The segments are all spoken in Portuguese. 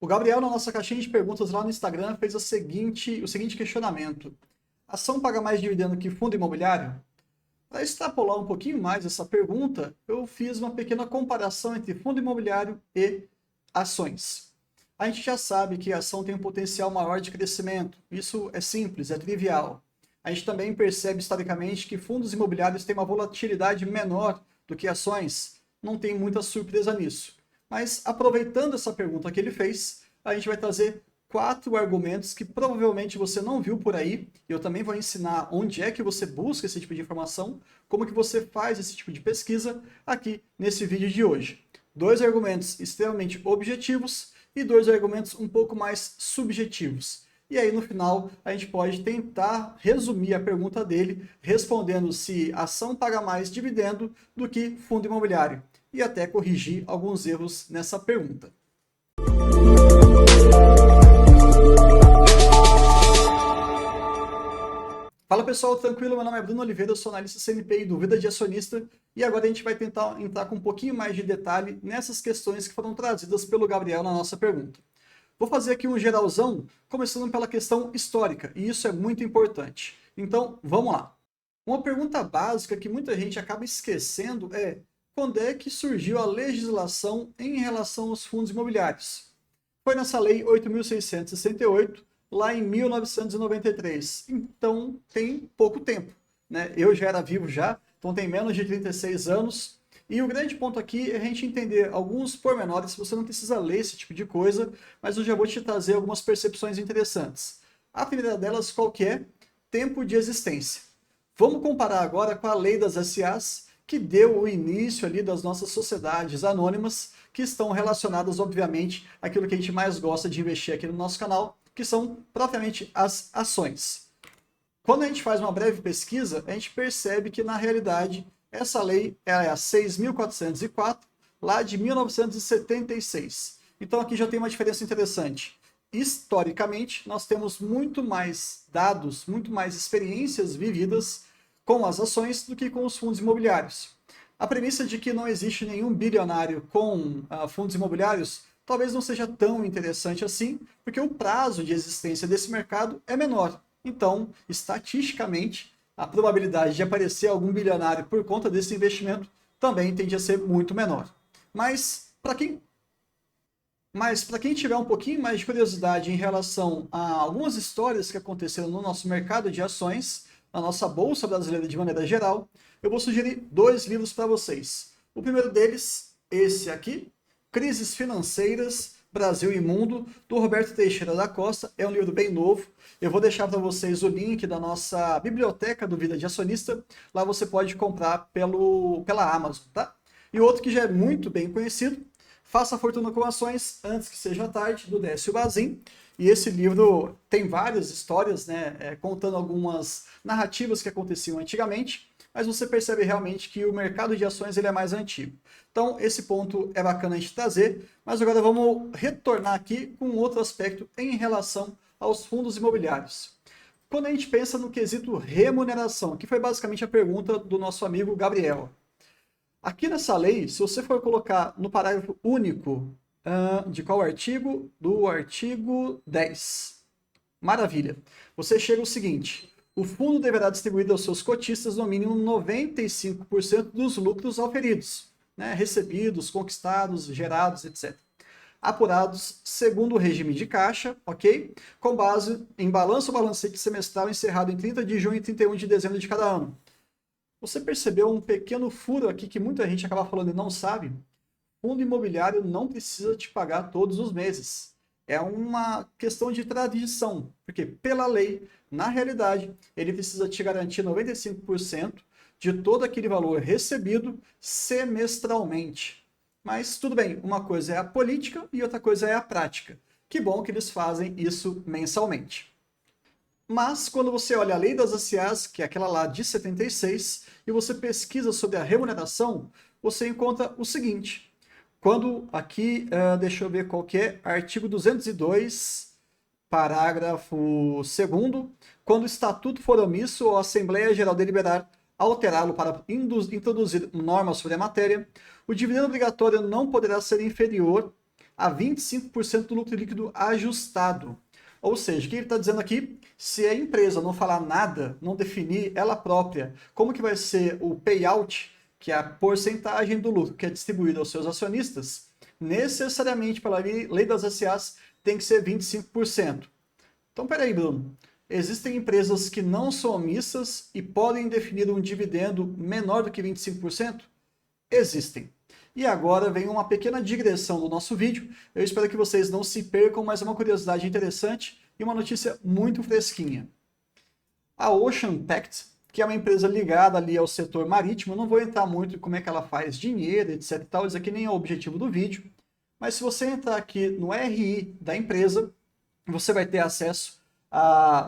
O Gabriel, na nossa caixinha de perguntas lá no Instagram, fez o seguinte questionamento. Ação paga mais dividendo que fundo imobiliário? Para extrapolar um pouquinho mais essa pergunta, eu fiz uma pequena comparação entre fundo imobiliário e ações. A gente já sabe que a ação tem um potencial maior de crescimento. Isso é simples, é trivial. A gente também percebe historicamente que fundos imobiliários têm uma volatilidade menor do que ações. Não tem muita surpresa nisso. Mas aproveitando essa pergunta que ele fez, a gente vai trazer 4 argumentos que provavelmente você não viu por aí. Eu também vou ensinar onde é que você busca esse tipo de informação, como que você faz esse tipo de pesquisa aqui nesse vídeo de hoje. 2 argumentos extremamente objetivos e 2 argumentos um pouco mais subjetivos. E aí no final a gente pode tentar resumir a pergunta dele, respondendo se ação paga mais dividendo do que fundo imobiliário, e até corrigir alguns erros nessa pergunta. Fala pessoal, tranquilo? Meu nome é Bruno Oliveira, eu sou analista CNPI do Vida de Acionista e agora a gente vai tentar entrar com um pouquinho mais de detalhe nessas questões que foram trazidas pelo Gabriel na nossa pergunta. Vou fazer aqui um geralzão, começando pela questão histórica, e isso é muito importante. Então, vamos lá. Uma pergunta básica que muita gente acaba esquecendo é: quando é que surgiu a legislação em relação aos fundos imobiliários? Foi nessa lei 8.668, lá em 1993. Então, tem pouco tempo, né? Eu já era vivo já, então tem menos de 36 anos. E o grande ponto aqui é a gente entender alguns pormenores. Você não precisa ler esse tipo de coisa, mas eu já vou te trazer algumas percepções interessantes. A primeira delas, qual que é? Tempo de existência. Vamos comparar agora com a lei das SAs, que deu o início ali das nossas sociedades anônimas, que estão relacionadas, obviamente, àquilo que a gente mais gosta de investir aqui no nosso canal, que são propriamente as ações. Quando a gente faz uma breve pesquisa, a gente percebe que, na realidade, essa lei é a 6.404, lá de 1976. Então aqui já tem uma diferença interessante. Historicamente, nós temos muito mais dados, muito mais experiências vividas com as ações do que com os fundos imobiliários. A premissa de que não existe nenhum bilionário com fundos imobiliários talvez não seja tão interessante assim, porque o prazo de existência desse mercado é menor. Então, estatisticamente, a probabilidade de aparecer algum bilionário por conta desse investimento também tende a ser muito menor. Mas, para quem tiver um pouquinho mais de curiosidade em relação a algumas histórias que aconteceram no nosso mercado de ações, na nossa Bolsa Brasileira de maneira geral, eu vou sugerir 2 livros para vocês. O primeiro deles, esse aqui, Crises Financeiras, Brasil e Mundo, do Roberto Teixeira da Costa. É um livro bem novo. Eu vou deixar para vocês o link da nossa biblioteca do Vida de Acionista. Lá você pode comprar pela Amazon, tá? E outro que já é muito bem conhecido, Faça a Fortuna com Ações Antes que Seja Tarde, do Décio Bazin. E esse livro tem várias histórias, né, contando algumas narrativas que aconteciam antigamente, mas você percebe realmente que o mercado de ações ele é mais antigo. Então, esse ponto é bacana a gente trazer, mas agora vamos retornar aqui com outro aspecto em relação aos fundos imobiliários. Quando a gente pensa no quesito remuneração, que foi basicamente a pergunta do nosso amigo Gabriel. Aqui nessa lei, se você for colocar no parágrafo único, de qual artigo? Do artigo 10. Maravilha. Você chega ao seguinte: o fundo deverá distribuir aos seus cotistas no mínimo 95% dos lucros auferidos, né, recebidos, conquistados, gerados, etc. Apurados segundo o regime de caixa, ok? Com base em balanço ou balancete semestral encerrado em 30 de junho e 31 de dezembro de cada ano. Você percebeu um pequeno furo aqui que muita gente acaba falando e não sabe? Fundo imobiliário não precisa te pagar todos os meses. É uma questão de tradição, porque pela lei, na realidade, ele precisa te garantir 95% de todo aquele valor recebido semestralmente. Mas tudo bem, uma coisa é a política e outra coisa é a prática. Que bom que eles fazem isso mensalmente. Mas quando você olha a lei das ACAs, que é aquela lá de 76, e você pesquisa sobre a remuneração, você encontra o seguinte: quando aqui, deixa eu ver qual que é, artigo 202, parágrafo 2º, quando o estatuto for omisso ou a Assembleia Geral deliberar alterá-lo para introduzir normas sobre a matéria, o dividendo obrigatório não poderá ser inferior a 25% do lucro líquido ajustado. Ou seja, o que ele está dizendo aqui? Se a empresa não falar nada, não definir ela própria como que vai ser o payout, que é a porcentagem do lucro que é distribuído aos seus acionistas, necessariamente pela lei das SAs tem que ser 25%. Então, peraí, Bruno. Existem empresas que não são omissas e podem definir um dividendo menor do que 25%? Existem. E agora vem uma pequena digressão do nosso vídeo. Eu espero que vocês não se percam, mas é uma curiosidade interessante e uma notícia muito fresquinha. A Ocean Pact, que é uma empresa ligada ali ao setor marítimo, eu não vou entrar muito em como é que ela faz dinheiro, etc e tal, isso aqui nem é o objetivo do vídeo, mas se você entrar aqui no RI da empresa, você vai ter acesso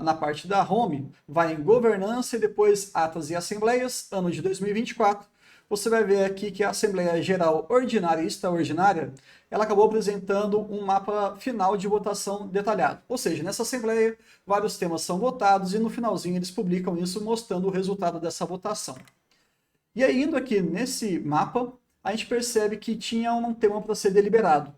na parte da home, vai em governança e depois atas e assembleias, ano de 2024, você vai ver aqui que a Assembleia Geral Ordinária e Extraordinária, ela acabou apresentando um mapa final de votação detalhado. Ou seja, nessa Assembleia, vários temas são votados e no finalzinho eles publicam isso mostrando o resultado dessa votação. E aí, indo aqui nesse mapa, a gente percebe que tinha um tema para ser deliberado.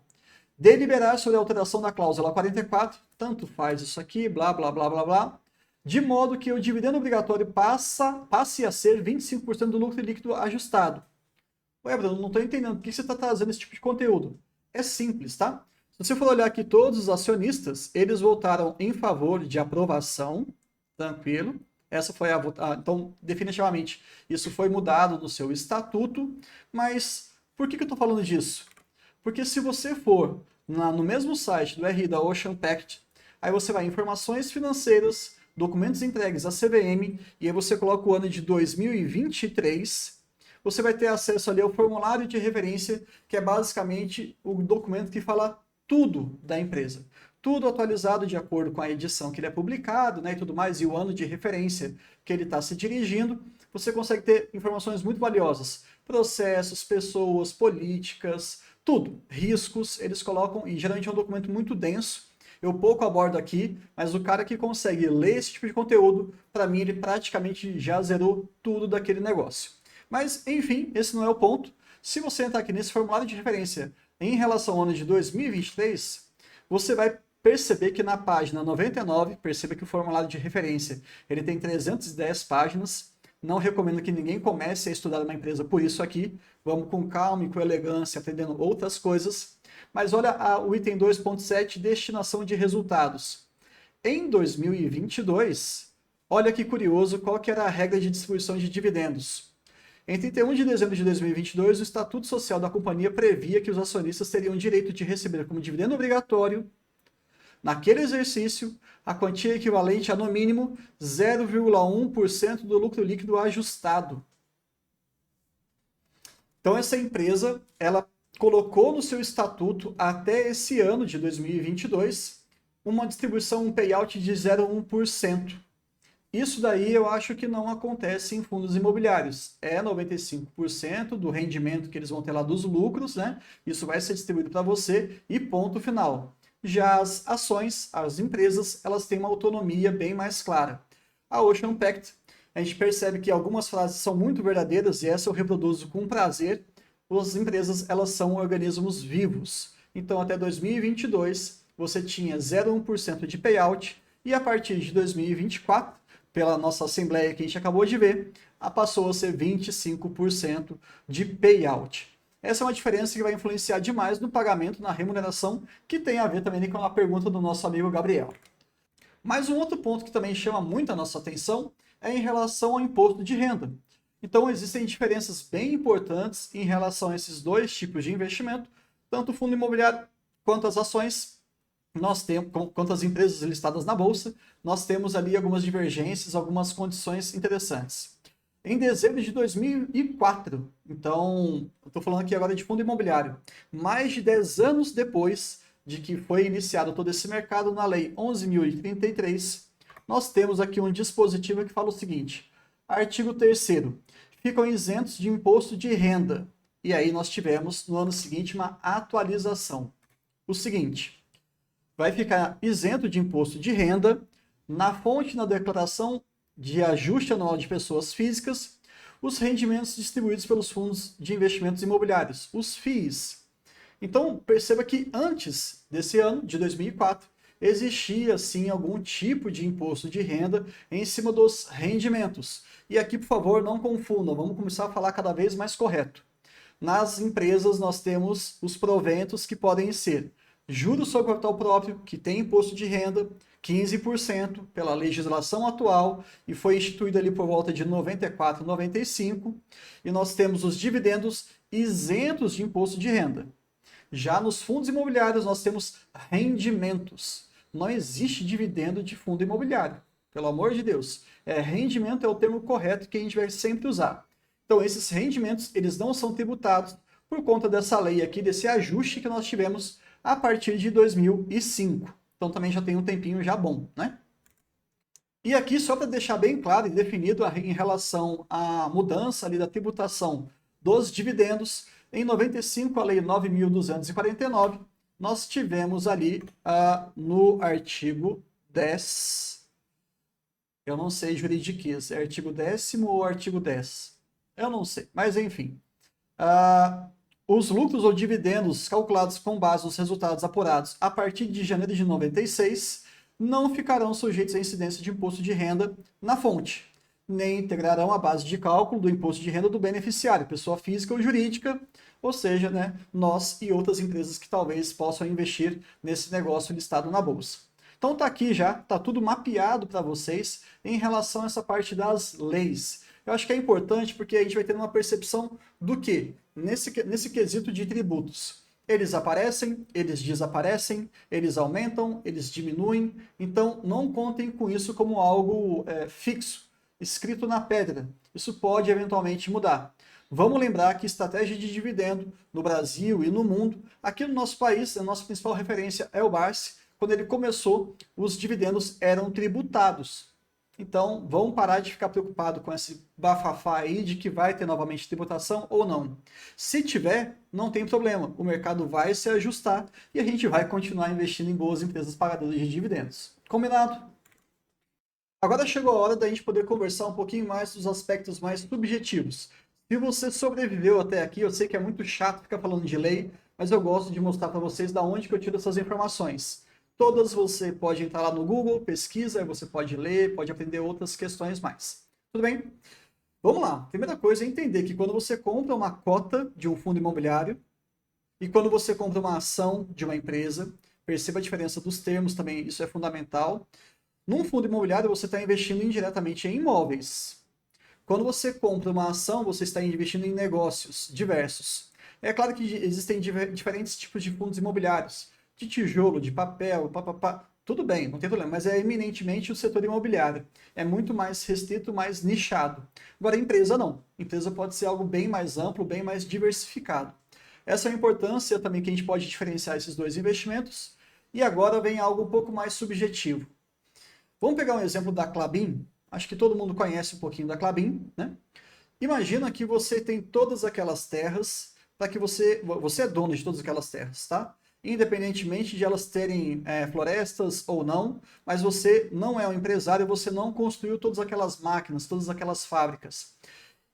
Deliberar sobre a alteração da cláusula 44, tanto faz isso aqui, blá, blá, blá, blá, blá, de modo que o dividendo obrigatório passe a ser 25% do lucro líquido ajustado. Ué, Bruno, não estou entendendo. Por que você está trazendo esse tipo de conteúdo? É simples, tá? Se você for olhar aqui todos os acionistas, eles votaram em favor de aprovação, tranquilo. Essa foi a votação. Então, definitivamente, isso foi mudado no seu estatuto. Mas por que eu estou falando disso? Porque se você for no mesmo site do RI da Ocean Pact, aí você vai em informações financeiras, documentos entregues à CVM, e aí você coloca o ano de 2023, você vai ter acesso ali ao formulário de referência, que é basicamente o documento que fala tudo da empresa. Tudo atualizado de acordo com a edição que ele é publicado, né, e tudo mais, e o ano de referência que ele está se dirigindo. Você consegue ter informações muito valiosas. Processos, pessoas, políticas, tudo. Riscos, eles colocam, e geralmente é um documento muito denso. Eu pouco abordo aqui, mas o cara que consegue ler esse tipo de conteúdo, para mim, ele praticamente já zerou tudo daquele negócio. Mas, enfim, esse não é o ponto. Se você entrar aqui nesse formulário de referência em relação ao ano de 2023, você vai perceber que na página 99, perceba que o formulário de referência ele tem 310 páginas. Não recomendo que ninguém comece a estudar uma empresa por isso aqui. Vamos com calma e com elegância, aprendendo outras coisas. Mas olha o item 2.7, destinação de resultados. Em 2022, olha que curioso qual que era a regra de distribuição de dividendos. Em 31 de dezembro de 2022, o Estatuto Social da companhia previa que os acionistas teriam direito de receber como dividendo obrigatório, naquele exercício, a quantia equivalente a, no mínimo, 0,1% do lucro líquido ajustado. Então, essa empresa, ela colocou no seu estatuto, até esse ano de 2022, uma distribuição, um payout de 0,1%. Isso daí eu acho que não acontece em fundos imobiliários. É 95% do rendimento que eles vão ter lá dos lucros, né? Isso vai ser distribuído para você e ponto final. Já as ações, as empresas, elas têm uma autonomia bem mais clara. A Ocean Pact, a gente percebe que algumas frases são muito verdadeiras e essa eu reproduzo com prazer. As empresas, elas são organismos vivos. Então, até 2022, você tinha 0,1% de payout e a partir de 2024, pela nossa assembleia que a gente acabou de ver, passou a ser 25% de payout. Essa é uma diferença que vai influenciar demais no pagamento, na remuneração, que tem a ver também com a pergunta do nosso amigo Gabriel. Mas um outro ponto que também chama muito a nossa atenção é em relação ao imposto de renda. Então, existem diferenças bem importantes em relação a esses dois tipos de investimento, tanto o fundo imobiliário quanto as ações. Nós temos, quanto as empresas listadas na Bolsa, nós temos ali algumas divergências, algumas condições interessantes. Em dezembro de 2004, então, eu estou falando aqui agora de fundo imobiliário, mais de 10 anos depois de que foi iniciado todo esse mercado na Lei 11.033, nós temos aqui um dispositivo que fala o seguinte, artigo 3º, ficam isentos de imposto de renda. E aí nós tivemos, no ano seguinte, uma atualização. O seguinte, vai ficar isento de imposto de renda na fonte na declaração de ajuste anual de pessoas físicas, os rendimentos distribuídos pelos fundos de investimentos imobiliários, os FIIs. Então, perceba que antes desse ano, de 2004, existia sim algum tipo de imposto de renda em cima dos rendimentos. E aqui, por favor, não confundam, vamos começar a falar cada vez mais correto. Nas empresas, nós temos os proventos que podem ser juros sobre capital próprio, que tem imposto de renda, 15% pela legislação atual, e foi instituído ali por volta de 94, 95, e nós temos os dividendos isentos de imposto de renda. Já nos fundos imobiliários, nós temos rendimentos. Não existe dividendo de fundo imobiliário, pelo amor de Deus. Rendimento é o termo correto que a gente vai sempre usar. Então, esses rendimentos, eles não são tributados por conta dessa lei aqui, desse ajuste que nós tivemos a partir de 2005. Então, também já tem um tempinho já bom, né? E aqui, só para deixar bem claro e definido em relação à mudança ali da tributação dos dividendos, em 95, a Lei 9.249, nós tivemos ali no artigo 10, eu não sei juridiquês, é artigo 10º ou artigo 10? Eu não sei, mas enfim. Os lucros ou dividendos calculados com base nos resultados apurados a partir de janeiro de 96 não ficarão sujeitos à incidência de imposto de renda na fonte, nem integrarão a base de cálculo do imposto de renda do beneficiário, pessoa física ou jurídica, ou seja, né, nós e outras empresas que talvez possam investir nesse negócio listado na bolsa. Então tá aqui já, tá tudo mapeado para vocês em relação a essa parte das leis. Eu acho que é importante porque a gente vai ter uma percepção do que? Nesse quesito de tributos. Eles aparecem, eles desaparecem, eles aumentam, eles diminuem. Então, não contem com isso como algo fixo, escrito na pedra. Isso pode eventualmente mudar. Vamos lembrar que estratégia de dividendo no Brasil e no mundo, aqui no nosso país, a nossa principal referência é o Barsi. Quando ele começou, os dividendos eram tributados. Então, vamos parar de ficar preocupado com esse bafafá aí de que vai ter novamente tributação ou não. Se tiver, não tem problema. O mercado vai se ajustar e a gente vai continuar investindo em boas empresas pagadoras de dividendos. Combinado? Agora chegou a hora da gente poder conversar um pouquinho mais dos aspectos mais subjetivos. Se você sobreviveu até aqui, eu sei que é muito chato ficar falando de lei, mas eu gosto de mostrar para vocês da onde que eu tiro essas informações. Todas você pode entrar lá no Google, pesquisa, você pode ler, pode aprender outras questões mais. Tudo bem? Vamos lá. Primeira coisa é entender que quando você compra uma cota de um fundo imobiliário e quando você compra uma ação de uma empresa, perceba a diferença dos termos também, isso é fundamental. Num fundo imobiliário, você está investindo indiretamente em imóveis. Quando você compra uma ação, você está investindo em negócios diversos. É claro que existem diferentes tipos de fundos imobiliários, de tijolo, de papel, papapá, tudo bem, não tem problema, mas é eminentemente o setor imobiliário. É muito mais restrito, mais nichado. Agora, empresa não. Empresa pode ser algo bem mais amplo, bem mais diversificado. Essa é a importância também que a gente pode diferenciar esses dois investimentos. E agora vem algo um pouco mais subjetivo. Vamos pegar um exemplo da Klabin. Acho que todo mundo conhece um pouquinho da Klabin, né? Imagina que você tem todas aquelas terras, para que você é dono de todas aquelas terras, tá? Independentemente de elas terem florestas ou não, mas você não é um empresário, você não construiu todas aquelas máquinas, todas aquelas fábricas.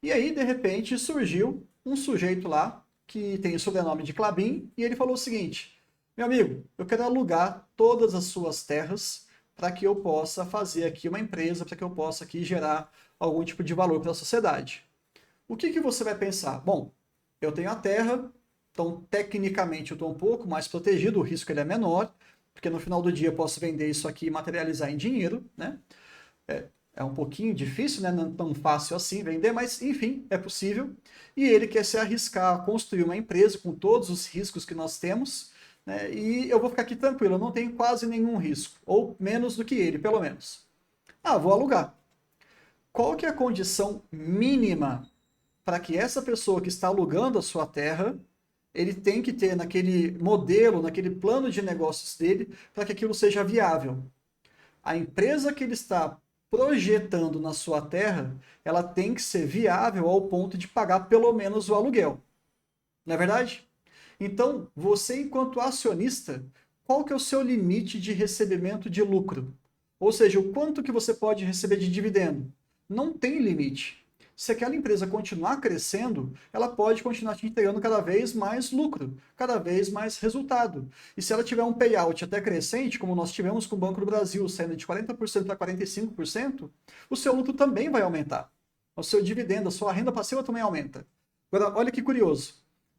E aí, de repente, surgiu um sujeito lá, que tem o sobrenome de Klabin, e ele falou o seguinte: meu amigo, eu quero alugar todas as suas terras para que eu possa fazer aqui uma empresa, para que eu possa aqui gerar algum tipo de valor para a sociedade. O que você vai pensar? Bom, eu tenho a terra, então tecnicamente eu estou um pouco mais protegido, o risco ele é menor, porque no final do dia eu posso vender isso aqui e materializar em dinheiro, né? É um pouquinho difícil, né? Não é tão fácil assim vender, mas enfim, é possível. E ele quer se arriscar a construir uma empresa com todos os riscos que nós temos, né? E eu vou ficar aqui tranquilo, eu não tenho quase nenhum risco, ou menos do que ele, pelo menos. Vou alugar. Qual que é a condição mínima para que essa pessoa que está alugando a sua terra, ele tem que ter naquele modelo, naquele plano de negócios dele, para que aquilo seja viável? A empresa que ele está projetando na sua terra, ela tem que ser viável ao ponto de pagar pelo menos o aluguel. Não é verdade? Então, você enquanto acionista, qual que é o seu limite de recebimento de lucro? Ou seja, o quanto que você pode receber de dividendo? Não tem limite. Se aquela empresa continuar crescendo, ela pode continuar te entregando cada vez mais lucro, cada vez mais resultado. E se ela tiver um payout até crescente, como nós tivemos com o Banco do Brasil, saindo de 40% para 45%, o seu lucro também vai aumentar. O seu dividendo, a sua renda passiva também aumenta. Agora, olha que curioso.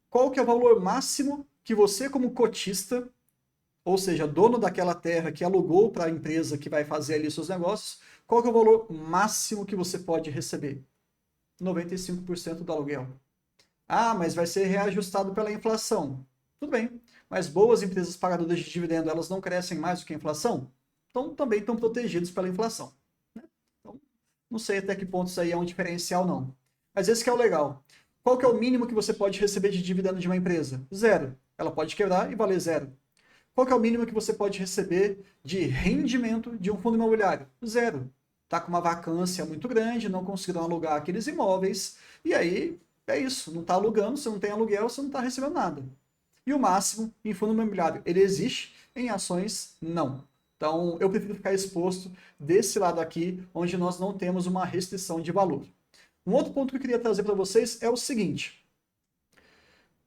Qual que é o valor máximo que você, como cotista, ou seja, dono daquela terra que alugou para a empresa que vai fazer ali os seus negócios, qual que é o valor máximo que você pode receber? 95% do aluguel. Ah, mas vai ser reajustado pela inflação. Tudo bem, mas boas empresas pagadoras de dividendo, elas não crescem mais do que a inflação? Então, também estão protegidos pela inflação. Né? Então, não sei até que ponto isso aí é um diferencial, não. Mas esse que é o legal. Qual que é o mínimo que você pode receber de dividendo de uma empresa? Zero. Ela pode quebrar e valer zero. Qual que é o mínimo que você pode receber de rendimento de um fundo imobiliário? Zero. Está com uma vacância muito grande, não conseguiram alugar aqueles imóveis, e aí é isso, não está alugando, você não tem aluguel, você não está recebendo nada. E o máximo em fundo imobiliário, ele existe, em ações, não. Então, eu prefiro ficar exposto desse lado aqui, onde nós não temos uma restrição de valor. Um outro ponto que eu queria trazer para vocês é o seguinte.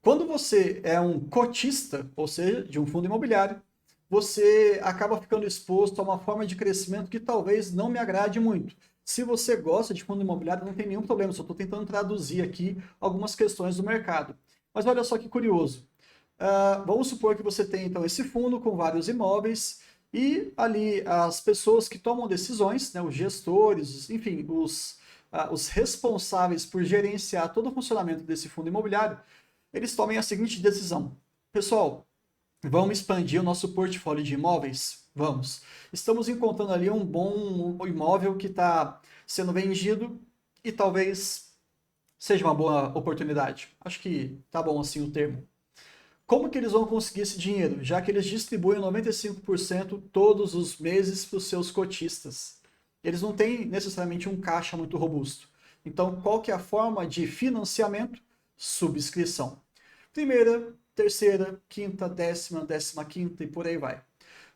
Quando você é um cotista, ou seja, de um fundo imobiliário, você acaba ficando exposto a uma forma de crescimento que talvez não me agrade muito. Se você gosta de fundo imobiliário, não tem nenhum problema, só estou tentando traduzir aqui algumas questões do mercado. Mas olha só que curioso. Vamos supor que você tem então esse fundo com vários imóveis e ali as pessoas que tomam decisões, né, os gestores, enfim, os responsáveis por gerenciar todo o funcionamento desse fundo imobiliário, eles tomem a seguinte decisão. Pessoal, vamos expandir o nosso portfólio de imóveis? Vamos. Estamos encontrando ali um bom imóvel que está sendo vendido e talvez seja uma boa oportunidade. Acho que tá bom assim o termo. Como que eles vão conseguir esse dinheiro? Já que eles distribuem 95% todos os meses para os seus cotistas. Eles não têm necessariamente um caixa muito robusto. Então, qual que é a forma de financiamento? Subscrição. Primeira, terceira, quinta, décima, 15ª e por aí vai.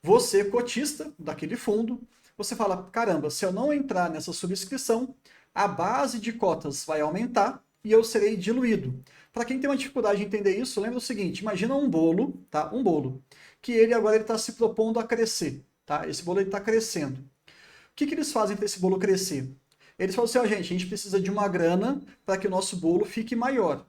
Você, cotista daquele fundo, você fala, caramba, se eu não entrar nessa subscrição, a base de cotas vai aumentar e eu serei diluído. Para quem tem uma dificuldade de entender isso, lembra o seguinte, imagina um bolo, tá? Um bolo, que ele agora está se propondo a crescer, tá? Esse bolo está crescendo. O que eles fazem para esse bolo crescer? Eles falam assim, ó, gente, a gente precisa de uma grana para que o nosso bolo fique maior.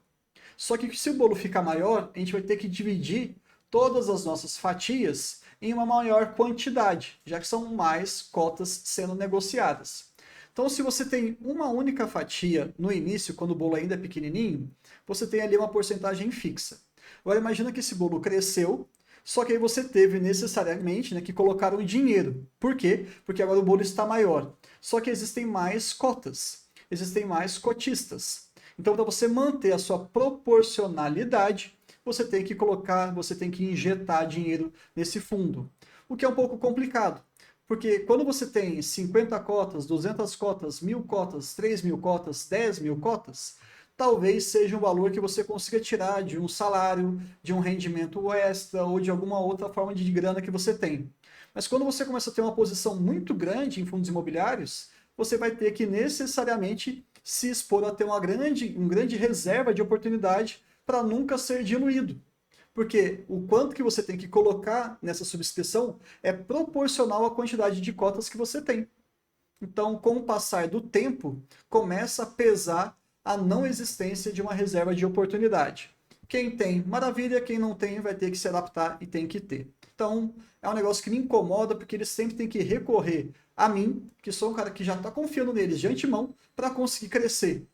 Só que se o bolo ficar maior, a gente vai ter que dividir todas as nossas fatias em uma maior quantidade, já que são mais cotas sendo negociadas. Então, se você tem uma única fatia no início, quando o bolo ainda é pequenininho, você tem ali uma porcentagem fixa. Agora, imagina que esse bolo cresceu, só que aí você teve necessariamente, né, que colocar um dinheiro. Por quê? Porque agora o bolo está maior. Só que existem mais cotas, existem mais cotistas. Então, para você manter a sua proporcionalidade, você tem que colocar, você tem que injetar dinheiro nesse fundo. O que é um pouco complicado. Porque quando você tem 50 cotas, 200 cotas, 1.000 cotas, 3.000 cotas, 10.000 cotas, talvez seja um valor que você consiga tirar de um salário, de um rendimento extra ou de alguma outra forma de grana que você tem. Mas quando você começa a ter uma posição muito grande em fundos imobiliários, você vai ter que necessariamente se expor a ter uma grande reserva de oportunidade para nunca ser diluído. Porque o quanto que você tem que colocar nessa subscrição é proporcional à quantidade de cotas que você tem. Então, com o passar do tempo, começa a pesar a não existência de uma reserva de oportunidade. Quem tem, maravilha, quem não tem, vai ter que se adaptar e tem que ter. Então, é um negócio que me incomoda, porque eles sempre têm que recorrer a mim, que sou um cara que já está confiando neles de antemão, para conseguir crescer.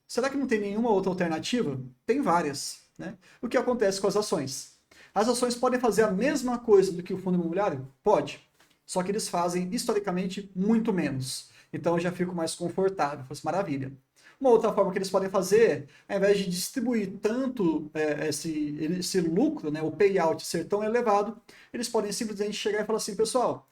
Será que não tem nenhuma outra alternativa? Tem várias. Né? O que acontece com as ações? As ações podem fazer a mesma coisa do que o fundo imobiliário? Pode. Só que eles fazem, historicamente, muito menos. Então eu já fico mais confortável. Fosse maravilha. Uma outra forma que eles podem fazer, ao invés de distribuir tanto esse lucro, né, o payout ser tão elevado, eles podem simplesmente chegar e falar assim, pessoal,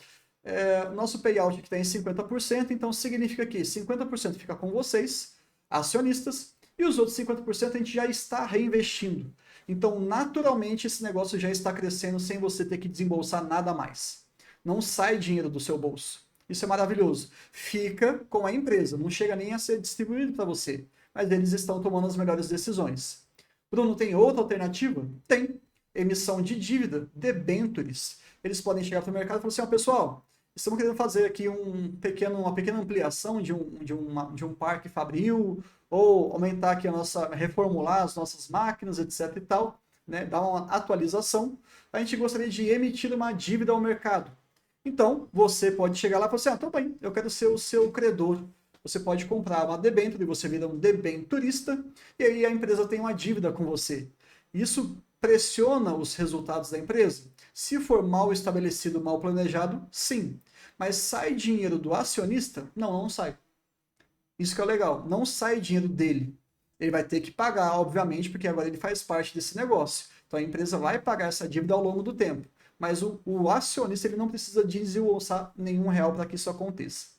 nosso payout aqui está em 50%, então significa que 50% fica com vocês, acionistas, e os outros 50% a gente já está reinvestindo. Então, naturalmente, esse negócio já está crescendo sem você ter que desembolsar nada mais. Não sai dinheiro do seu bolso. Isso é maravilhoso. Fica com a empresa, não chega nem a ser distribuído para você, mas eles estão tomando as melhores decisões. Bruno, tem outra alternativa? Tem. Emissão de dívida, debêntures. Eles podem chegar para o mercado e falar assim, ó, pessoal, estamos querendo fazer aqui uma pequena ampliação de um parque fabril, ou aumentar aqui reformular as nossas máquinas, etc e tal, né, dar uma atualização. A gente gostaria de emitir uma dívida ao mercado. Então, você pode chegar lá e falar assim, então bem, eu quero ser o seu credor. Você pode comprar uma debênture e você vira um debenturista, e aí a empresa tem uma dívida com você. Isso pressiona os resultados da empresa? Se for mal estabelecido, mal planejado, sim. Mas sai dinheiro do acionista? Não, não sai. Isso que é legal. Não sai dinheiro dele. Ele vai ter que pagar, obviamente, porque agora ele faz parte desse negócio. Então a empresa vai pagar essa dívida ao longo do tempo. Mas o acionista ele não precisa desembolsar nenhum real para que isso aconteça.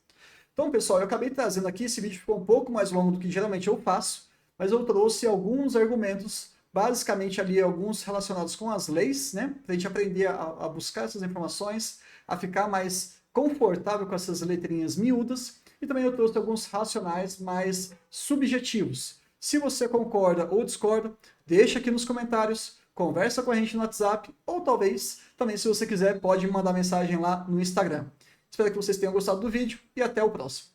Então, pessoal, eu acabei trazendo aqui, esse vídeo ficou um pouco mais longo do que geralmente eu faço, mas eu trouxe alguns argumentos, basicamente ali alguns relacionados com as leis, né? Para a gente aprender a buscar essas informações, a ficar mais confortável com essas letrinhas miúdas, e também eu trouxe alguns racionais mais subjetivos. Se você concorda ou discorda, deixa aqui nos comentários, conversa com a gente no WhatsApp, ou talvez, também se você quiser, pode me mandar mensagem lá no Instagram. Espero que vocês tenham gostado do vídeo e até o próximo.